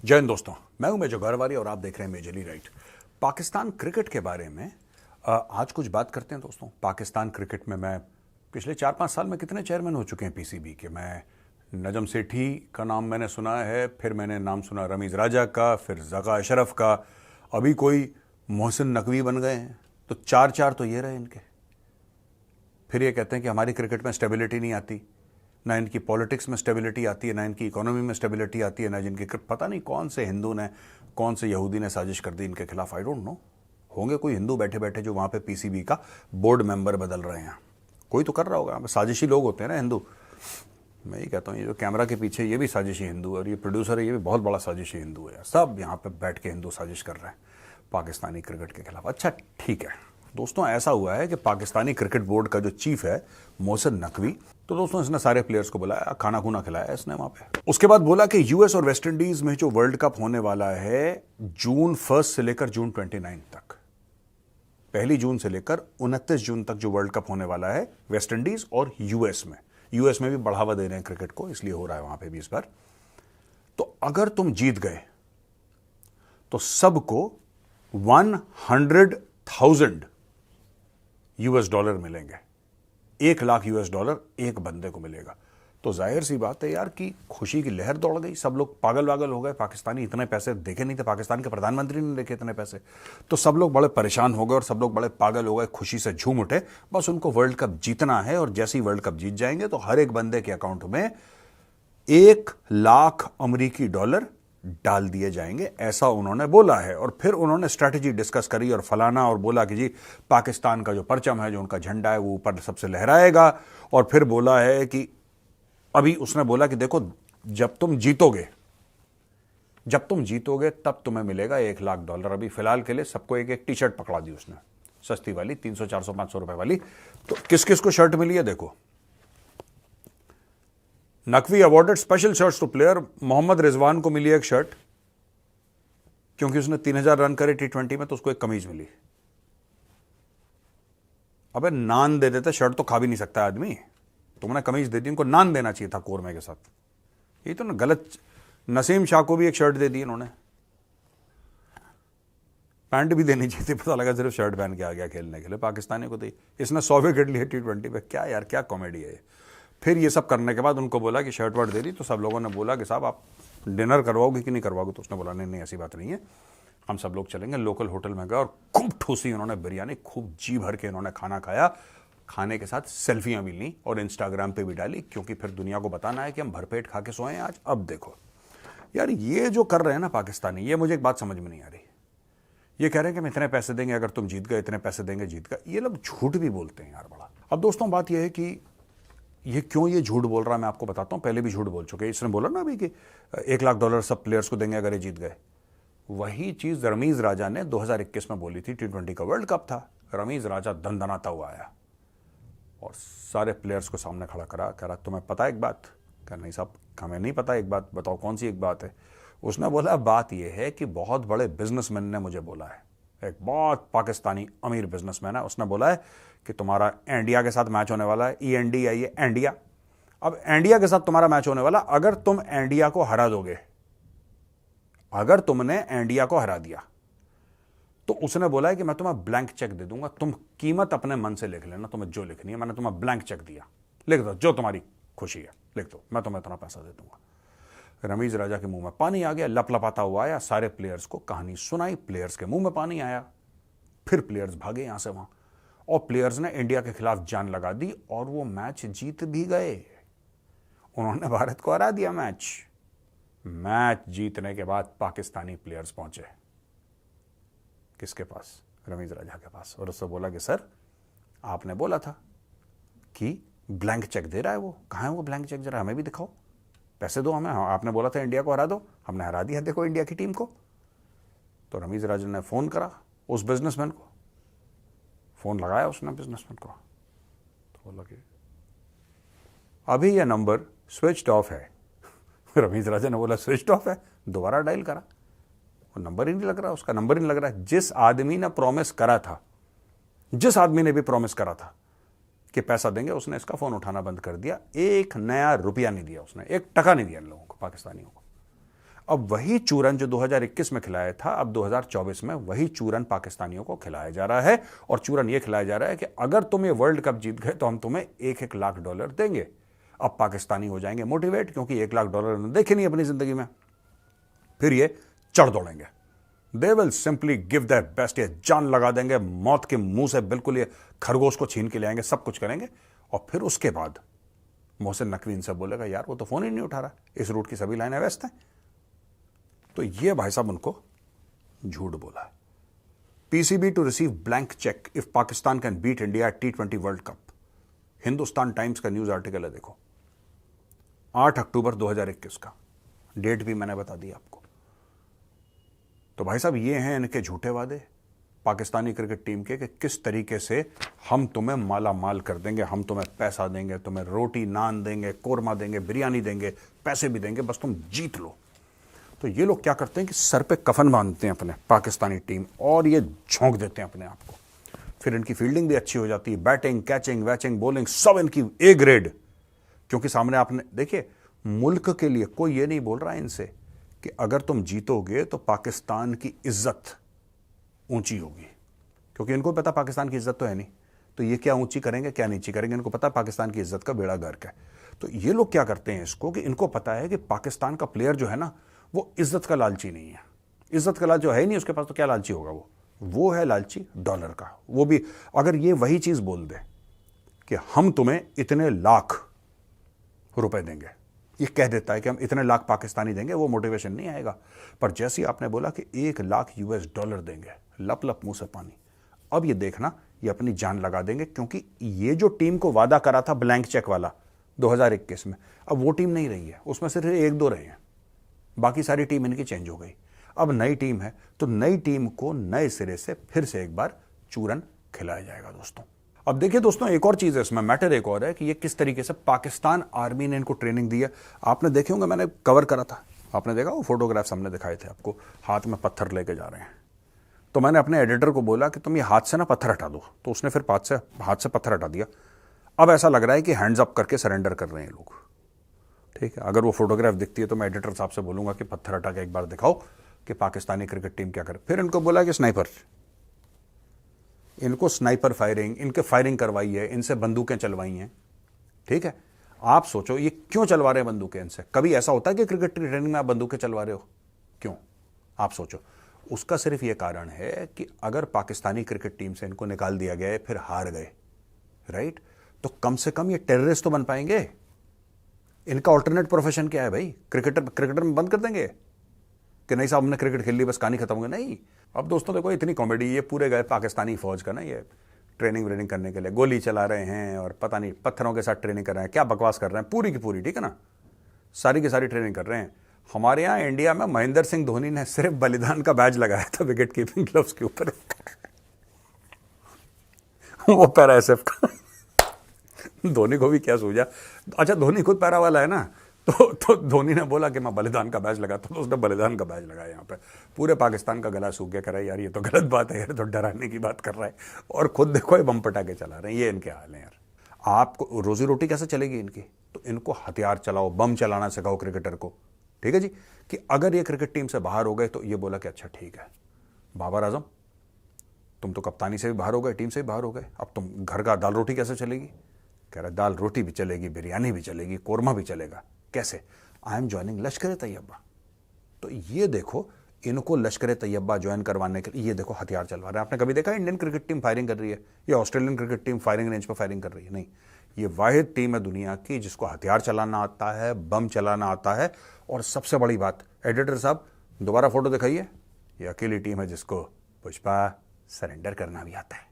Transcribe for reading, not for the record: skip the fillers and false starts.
जय हिंद दोस्तों, मैं हूं मेजर गौरवारी और आप देख रहे हैं मेजरली राइट। पाकिस्तान क्रिकेट के बारे में आज कुछ बात करते हैं दोस्तों। पाकिस्तान क्रिकेट में मैं पिछले 4-5 साल में कितने चेयरमैन हो चुके हैं पीसीबी के। मैं नजम सेठी का नाम मैंने सुना है, फिर मैंने नाम सुना रमीज़ राजा का, फिर ज़का अशरफ का, अभी कोई मोहसिन नकवी बन गए हैं। तो चार तो ये रहे इनके। फिर ये कहते हैं कि हमारी क्रिकेट में स्टेबिलिटी नहीं आती, ना इनकी पॉलिटिक्स में स्टेबिलिटी आती है, ना इनकी इकोनॉमी में स्टेबिलिटी आती है, ना जिनकी पता नहीं कौन से हिंदू ने, कौन से यहूदी ने साजिश कर दी इनके खिलाफ। I don't know. होंगे कोई हिंदू बैठे बैठे जो वहाँ पे पीसीबी का बोर्ड मेंबर बदल रहे हैं। कोई तो कर रहा होगा। साजिशी लोग होते हैं ना हिंदू। मैं ये कहता हूँ, ये जो कैमरा के पीछे ये भी साजिशी हिंदू है, और ये प्रोड्यूसर है ये भी बहुत बड़ा साजिशी हिंदू है। सब यहाँ पे बैठ के हिंदू साजिश कर रहे हैं पाकिस्तानी क्रिकेट के खिलाफ। अच्छा ठीक है दोस्तों, ऐसा हुआ है कि पाकिस्तानी क्रिकेट बोर्ड का जो चीफ है मोहसिन नकवी, तो दोस्तों इसने सारे प्लेयर्स को बुलाया, खाना खूना खिलाया इसने वहां पे। उसके बाद बोला कि यूएस और वेस्ट इंडीज में जो वर्ल्ड कप होने वाला है जून 1 से लेकर जून 29 तक, 1 जून से लेकर 29 जून तक जो वर्ल्ड कप होने वाला है वेस्ट इंडीज और यूएस में भी बढ़ावा दे रहे हैं क्रिकेट को, इसलिए हो रहा है वहां पे भी इस बार। तो अगर तुम जीत गए तो सबको $100,000 मिलेंगे। $1,00,000 एक बंदे को मिलेगा। तो जाहिर सी बात है यार कि खुशी की लहर दौड़ गई, सब लोग पागल वागल हो गए। पाकिस्तानी इतने पैसे देखे नहीं थे, पाकिस्तान के प्रधानमंत्री ने देखे इतने पैसे। तो सब लोग बड़े परेशान हो गए और सब लोग बड़े पागल हो गए, खुशी से झूम उठे। बस उनको वर्ल्ड कप जीतना है, और जैसे ही वर्ल्ड कप जीत जाएंगे तो हर एक बंदे के अकाउंट में $1,00,000 डाल दिए जाएंगे, ऐसा उन्होंने बोला है। और फिर उन्होंने स्ट्रैटेजी डिस्कस करी और फलाना, और बोला कि जी पाकिस्तान का जो परचम है, जो उनका झंडा है, वो ऊपर सबसे लहराएगा। और फिर बोला है कि अभी उसने बोला कि देखो जब तुम जीतोगे तब तुम्हें मिलेगा $1,00,000। अभी फिलहाल के लिए सबको एक एक टी शर्ट पकड़ा दी उसने, सस्ती वाली, 300, 400, 500 रुपए वाली। तो किस किस को शर्ट मिली है देखो। Naqvi awarded special shirts to player. Mohammad Rizwan को मिली एक शर्ट, क्योंकि उसने 3,000 रन करे T20 में, तो उसको एक कमीज मिली। अबे नान दे देते, शर्ट तो खा भी नहीं सकता आदमी, तुमने कमीज दे दी, उनको नान देना चाहिए था कोरमे के साथ। ये तो ना गलत। नसीम शाह को भी एक शर्ट दे दी इन्होंने, पैंट भी देनी चाहिए थी, पता लगा सिर्फ शर्ट पहन के आ गया खेलने के लिए। पाकिस्तानी को दी, इसने 100 विकेट लिए T20 पे। क्या यार, क्या कॉमेडी है। फिर ये सब करने के बाद उनको बोला कि शर्ट वर्ट दे दी, तो सब लोगों ने बोला कि साहब आप डिनर करवाओगे कि नहीं करवाओगे। तो उसने बोला नहीं ऐसी बात नहीं है, हम सब लोग चलेंगे। लोकल होटल में गए और खूब ठूसी उन्होंने बिरयानी, खूब जी भर के इन्होंने खाना खाया। खाने के साथ सेल्फियां भी ली और इंस्टाग्राम पे भी डाली, क्योंकि फिर दुनिया को बताना है कि हम भरपेट खा के सोए हैं आज। अब देखो यार, ये जो कर रहे हैं ना पाकिस्तानी, ये मुझे एक बात समझ में नहीं आ रही। ये कह रहे हैं कि हम इतने पैसे देंगे अगर तुम जीत गए, इतने पैसे देंगे जीत गए। ये लोग झूठ भी बोलते हैं यार बड़ा। अब दोस्तों बात यह है कि ये क्यों ये झूठ बोल रहा है, मैं आपको बताता हूं। पहले भी झूठ बोल चुके हैं। इसने बोला ना अभी कि $1,00,000 सब प्लेयर्स को देंगे अगर ये जीत गए। वही चीज रमीज राजा ने 2021 में बोली थी, T20 का वर्ल्ड कप था। रमीज राजा दंदनाता हुआ आया और सारे प्लेयर्स को सामने खड़ा करा, कह रहा तुम्हें पता है एक बात? कह नहीं साहब हमें नहीं पता। एक बात बताओ, कौन सी एक बात है? उसने बोला बात यह है कि बहुत बड़े बिजनेसमैन ने मुझे बोला है, एक बहुत पाकिस्तानी अमीर बिजनेसमैन है, उसने बोला है कि तुम्हारा इंडिया के साथ मैच होने वाला है। ENDIA, ये इंडिया। अब इंडिया के साथ तुम्हारा मैच होने वाला, अगर तुम इंडिया को हरा दोगे, अगर तुमने इंडिया को हरा दिया, तो उसने बोला है कि मैं तुम्हें ब्लैंक चेक दे दूंगा, तुम कीमत अपने मन से लिख लेना, तुम्हें जो लिखनी है। मैंने तुम्हें ब्लैंक चेक दिया, लिख दो जो तुम्हारी खुशी है, लिख दो, मैं तुम्हें इतना पैसा दे दूंगा। रमीज राजा के मुंह में पानी आ गया, लपलपाता हुआ आया, सारे प्लेयर्स को कहानी सुनाई, प्लेयर्स के मुंह में पानी आया। फिर प्लेयर्स भागे यहां से वहां, और प्लेयर्स ने इंडिया के खिलाफ जान लगा दी, और वो मैच जीत भी गए। उन्होंने भारत को हरा दिया। मैच जीतने के बाद पाकिस्तानी प्लेयर्स पहुंचे किसके पास? रमीज राजा के पास, और उससे बोला कि सर आपने बोला था कि ब्लैंक चेक दे रहा है, वो कहां है वो ब्लैंक चेक? जरा हमें भी दिखाओ, पैसे दो हमें। आपने बोला था इंडिया को हरा दो, हमने हरा दिया, देखो इंडिया की टीम को। तो रमीज राजा ने फोन करा उस बिजनेसमैन को, फोन लगाया उसने बिजनेसमैन को, तो बोला कि अभी यह नंबर स्विच ऑफ है। रमीज राजा ने बोला स्विच ऑफ है, दोबारा डायल करा, वो नंबर ही नहीं लग रहा, उसका नंबर ही नहीं लग रहा। जिस आदमी ने प्रॉमिस करा था, जिस आदमी ने भी प्रॉमिस करा था कि पैसा देंगे, उसने इसका फोन उठाना बंद कर दिया। एक नया रुपया नहीं दिया उसने, एक टका नहीं दिया इन लोगों को, पाकिस्तानियों को। अब वही चूरन जो 2021 में खिलाया था, अब 2024 में वही चूरन पाकिस्तानियों को खिलाया जा रहा है। और चूरन ये खिलाया जा रहा है कि अगर तुम ये वर्ल्ड कप जीत गए तो हम तुम्हें $1-1 लाख देंगे। अब पाकिस्तानी हो जाएंगे मोटिवेट, क्योंकि $1 लाख उन्होंने देखे नहीं अपनी जिंदगी में। फिर ये चढ़ दौड़ेंगे, they will simply give their best, ये जान लगा देंगे, मौत के मुंह से बिल्कुल ये खरगोश को छीन के ले आएंगे, सब कुछ करेंगे। और फिर उसके बाद मोहसिन नकवी इनसे बोलेगा यार वो तो फोन ही नहीं उठा रहा, इस रूट की सभी लाइनें व्यस्त हैं। तो ये भाई साहब उनको झूठ बोला है। PCB to receive blank cheque if Pakistan can beat India at T20 World Cup. Hindustan Times का न्यूज आर्टिकल है, देखो 8 अक्टूबर 2021 का, डेट भी मैंने बता दी आपको। तो भाई साहब ये हैं इनके झूठे वादे पाकिस्तानी क्रिकेट टीम के कि किस तरीके से हम तुम्हें माला माल कर देंगे, हम तुम्हें पैसा देंगे, तुम्हें रोटी नान देंगे, कोरमा देंगे, बिरयानी देंगे, पैसे भी देंगे, बस तुम जीत लो। तो ये लोग क्या करते हैं कि सर पे कफन बांधते हैं अपने पाकिस्तानी टीम और ये झोंक देते हैं अपने आप को। फिर इनकी फील्डिंग भी अच्छी हो जाती है, बैटिंग, कैचिंग, वैचिंग, बॉलिंग सब इनकी A ग्रेड। क्योंकि सामने आपने देखिए, मुल्क के लिए कोई ये नहीं बोल रहा है इनसे कि अगर तुम जीतोगे तो पाकिस्तान की इज्जत ऊंची होगी, क्योंकि इनको पता पाकिस्तान की इज्जत तो है नहीं, तो ये क्या ऊंची करेंगे क्या नीची करेंगे, इनको पता पाकिस्तान की इज्जत का बेड़ा गर्क है। तो ये लोग क्या करते हैं इसको कि इनको पता है कि पाकिस्तान का प्लेयर जो है ना वो इज्जत का लालची नहीं है, इज्जत का लालच जो है ही नहीं उसके पास, तो क्या लालची होगा वो है लालची डॉलर का। वो भी अगर ये वही चीज बोल दे कि हम तुम्हें इतने लाख रुपए देंगे, ये कह देता है कि हम इतने लाख पाकिस्तानी देंगे, वो मोटिवेशन नहीं आएगा। पर जैसे ही आपने बोला कि $1 लाख देंगे, लप लप मुंह से पानी। अब ये देखना ये अपनी जान लगा देंगे, क्योंकि ये जो टीम को वादा करा था ब्लैंक चेक वाला 2021 में, अब वो टीम नहीं रही है, उसमें सिर्फ 1-2 रहे हैं, बाकी सारी टीम इनकी चेंज हो गई। अब नई टीम है तो नई टीम को नए सिरे से फिर से एक बार चूरन खिलाया जाएगा दोस्तों। अब देखिए दोस्तों, एक और चीज है इसमें, मैटर एक और है कि ये किस तरीके से पाकिस्तान आर्मी ने इनको ट्रेनिंग दी है। आपने देखे होंगे, मैंने कवर करा था, आपने देखा वो फोटोग्राफ्स हमने दिखाए थे आपको, हाथ में पत्थर लेके जा रहे हैं। तो मैंने अपने एडिटर को बोला कि तुम ये हाथ से ना पत्थर हटा दो, तो उसने फिर हाथ से पत्थर हटा दिया। अब ऐसा लग रहा है कि हैंड्स अप करके सरेंडर कर रहे हैं लोग। ठीक है, अगर वो फोटोग्राफ दिखती है तो मैं एडिटर साहब से बोलूंगा कि पत्थर हटा के एक बार दिखाओ कि पाकिस्तानी क्रिकेट टीम क्या करे। फिर इनको बोला कि स्नाइपर, इनको स्नाइपर फायरिंग, इनके फायरिंग करवाई है, इनसे बंदूकें चलवाई हैं। ठीक है, आप सोचो ये क्यों चलवा रहे हैं बंदूकें इनसे? कभी ऐसा होता है कि क्रिकेट की ट्रेनिंग में आप बंदूकें चलवा रहे हो? क्यों? आप सोचो। उसका सिर्फ ये कारण है कि अगर पाकिस्तानी क्रिकेट टीम से इनको निकाल दिया गया, फिर हार गए, राइट, तो कम से कम ये टेररिस्ट तो बन पाएंगे। इनका ऑल्टरनेट प्रोफेशन क्या है भाई? क्रिकेटर में बंद कर देंगे कि नहीं साहब हमने क्रिकेट खेल ली बस कहानी खत्म हो गई? नहीं। अब दोस्तों देखो, इतनी कॉमेडी, ये पूरे गए पाकिस्तानी फौज का ना, ये ट्रेनिंग व्रेनिंग करने के लिए गोली चला रहे हैं और पता नहीं पत्थरों के साथ ट्रेनिंग कर रहे हैं, क्या बकवास कर रहे हैं, पूरी की पूरी, ठीक है ना, सारी की सारी ट्रेनिंग कर रहे हैं। हमारे यहाँ इंडिया में महेंद्र सिंह धोनी ने सिर्फ बलिदान का बैज लगाया था विकेट कीपिंग ग्लव्स के ऊपर वो पैरा एसएफ का धोनी को भी क्या सूझा? अच्छा, धोनी खुद पैरा वाला है ना, तो धोनी ने बोला कि मैं बलिदान का बैच लगाता, तो उसने बलिदान का बैच लगाया। यहाँ पे पूरे पाकिस्तान का गला सूख गया, कर रहा है यार ये तो गलत बात है यार, तो डराने की बात कर रहा है, और खुद देखो ये बम पटाखे चला रहे हैं। ये इनके हाल है यार। आपको रोजी रोटी कैसे चलेगी इनकी? तो इनको हथियार चलाओ, बम चलाना सिखाओ क्रिकेटर को, ठीक है जी। कि अगर ये क्रिकेट टीम से बाहर हो गए तो ये बोला कि अच्छा ठीक है बाबर आजम, तुम तो कप्तानी से भी बाहर हो गए, टीम से भी बाहर हो गए, अब तुम घर का दाल रोटी कैसे चलेगी? कह रहा दाल रोटी भी चलेगी, बिरयानी भी चलेगी, कोरमा भी चलेगा। कैसे? आई एम ज्वाइनिंग लश्कर तैयबा। तो ये देखो, इनको लश्कर तैयबा ज्वाइन करवाने के लिए ये देखो हथियार चलवा रहे हैं। आपने कभी देखा इंडियन क्रिकेट टीम फायरिंग कर रही है या Australian cricket team firing range पर फायरिंग कर रही है? नहीं, ये वाहिद टीम है दुनिया की जिसको हथियार चलाना आता है, बम चलाना आता है। और सबसे बड़ी बात, एडिटर साहब दोबारा फोटो दिखाइए, ये अकेली टीम है जिसको पुष्पा सरेंडर करना भी आता है।